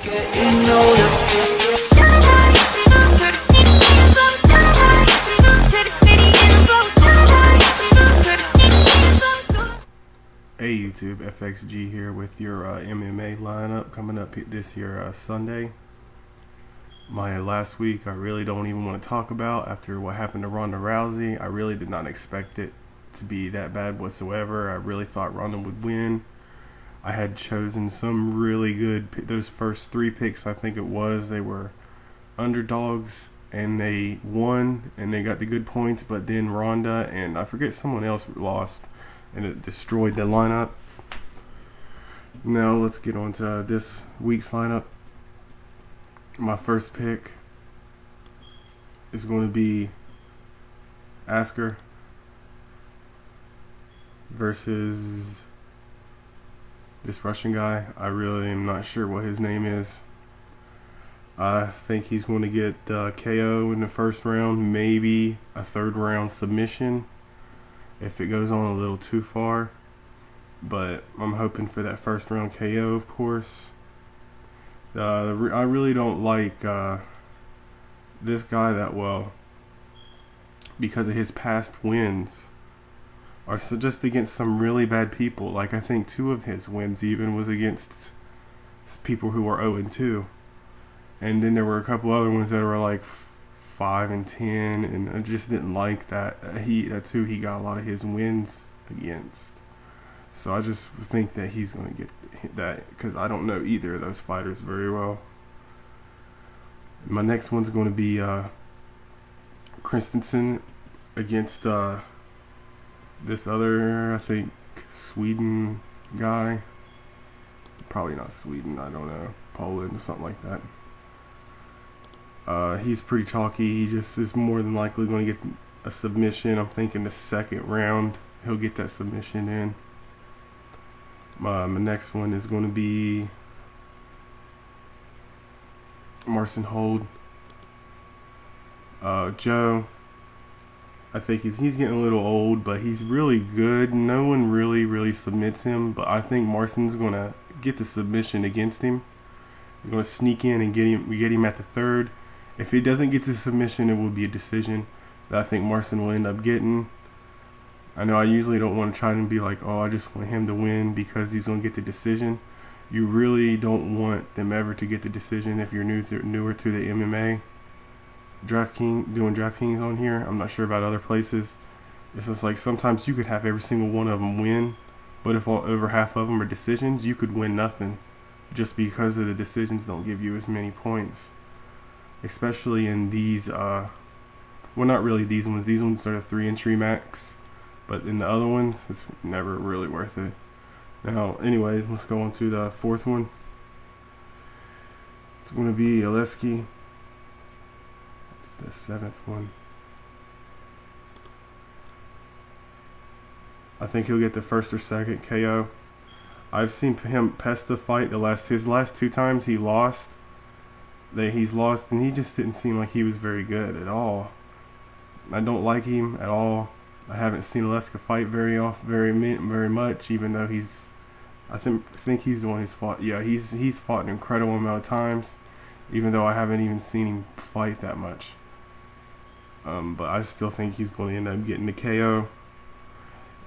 Getting older. Hey YouTube, FXG here with your MMA lineup coming up this year Sunday. My last week I really don't even want to talk about after what happened to Ronda Rousey. I really did not expect it to be that bad whatsoever. I really thought Ronda would win. I had chosen some really good, those first 3 picks I think it was, they were underdogs and they won and they got the good points, but then Ronda and I forget someone else lost and it destroyed the lineup. Now let's get on to this week's lineup. My first pick is going to be Asker versus this Russian guy. I really am not sure what his name is. I think he's going to get KO in the first round, maybe a 3rd round submission if it goes on a little too far, but I'm hoping for that 1st round KO, of course. I really don't like this guy that well because of his past wins are just against some really bad people. Like I think 2 of his wins even was against people who were 0-2, and then there were a couple other ones that were like 5-10, and I just didn't like that. That's who he got a lot of his wins against. So I just think that he's going to get that because I don't know either of those fighters very well. My next one's going to be Christensen against this other, I think, Sweden guy. Probably not Sweden, I don't know, Poland or something like that. He's pretty chalky. He just is more than likely going to get a submission. I'm thinking the 2nd round he'll get that submission in. My next one is going to be Marcin Hold. Joe, I think he's getting a little old, but he's really good. No one really submits him, but I think Marcin's going to get the submission against him. He's going to sneak in and get him at the 3rd. If he doesn't get the submission, it will be a decision that I think Marcin will end up getting. I know I usually don't want to try and be like, oh, I just want him to win because he's going to get the decision. You really don't want them ever to get the decision if you're newer to the MMA. Doing DraftKings on here, I'm not sure about other places. It's just like sometimes you could have every single one of them win, but if over half of them are decisions, you could win nothing just because of the decisions don't give you as many points. Especially in these, well, not really these ones. These ones are the 3 entry max, but in the other ones, it's never really worth it. Now, anyways, let's go on to the 4th one. It's going to be Oleski. It's the 7th one. I think he'll get the 1st or 2nd KO. I've seen him pest the fight. His last 2 times he lost. He's lost, and he just didn't seem like he was very good at all. I don't like him at all. I haven't seen Oleski fight very much, even though I think he's the one who's fought. Yeah, he's fought an incredible amount of times, even though I haven't even seen him fight that much. But I still think he's going to end up getting the KO.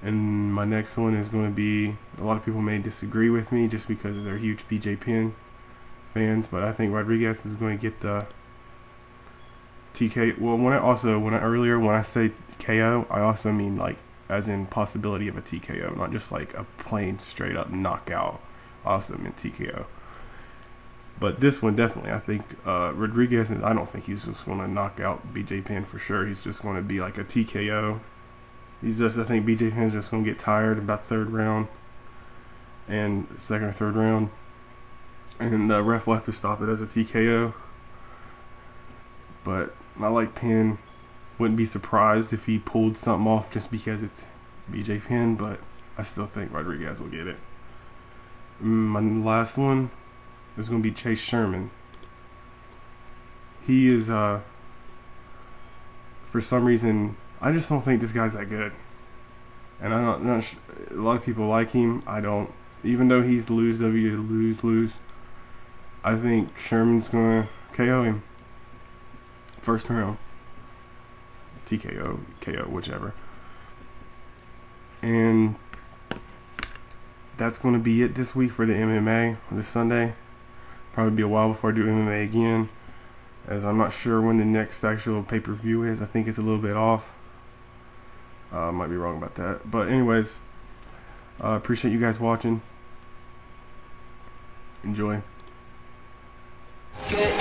And my next one is going to be, a lot of people may disagree with me just because they're huge BJ Penn fans, but I think Rodriguez is going to get the TK. Well, when I say KO, I also mean like as in possibility of a TKO, not just like a plain straight up knockout. I also meant TKO. But this one definitely, I think Rodriguez, I don't think he's just going to knock out BJ Penn for sure. He's just going to be like a TKO. I think BJ Penn's just going to get tired about 3rd round and 2nd or 3rd round. And the ref will have to stop it as a TKO. But I like Penn. Wouldn't be surprised if he pulled something off just because it's BJ Penn, but I still think Rodriguez will get it. My last one is going to be Chase Sherman. He is, for some reason, I just don't think this guy's that good. And I'm not a lot of people like him. I don't. Even though he's lose. I think Sherman's gonna KO him. First round. TKO, KO, whichever. And that's going to be it this week for the MMA this Sunday. Probably be a while before I do MMA again, as I'm not sure when the next actual pay-per-view is. I think it's a little bit off. I might be wrong about that. But anyways, appreciate you guys watching. Enjoy. Get